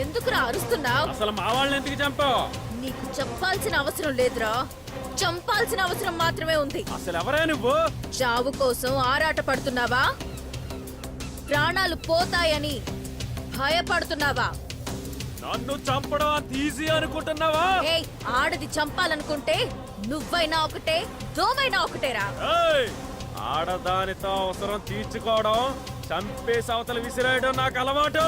ఎందుకురా అరుస్తున్నావు? అసలు మా వాళ్ళని ఎందుకు చంపావు? నీకు చెప్పాల్సిన అవసరం లేదురా, చంపాల్సిన అవసరం మాత్రమే ఉంది. అసలు ఎవరా నువ్వు? చావు కోసం ఆరాట పడుతున్నావా? ప్రాణాలు పోతాయని భయపడుతున్నావా? నన్ను చంపడం అంత ఈజీ అనుకుంటున్నావా? ఏయ్, ఆడది చంపాలనుకుంటే నువ్వైనా ఒకటే, దోమైనా ఒకటేరా. ఏయ్, ఆడదానితో అవసరం తీర్చుకోవడం, చంపేసి అవతల విసిరేయడం నాకు అలవాటు.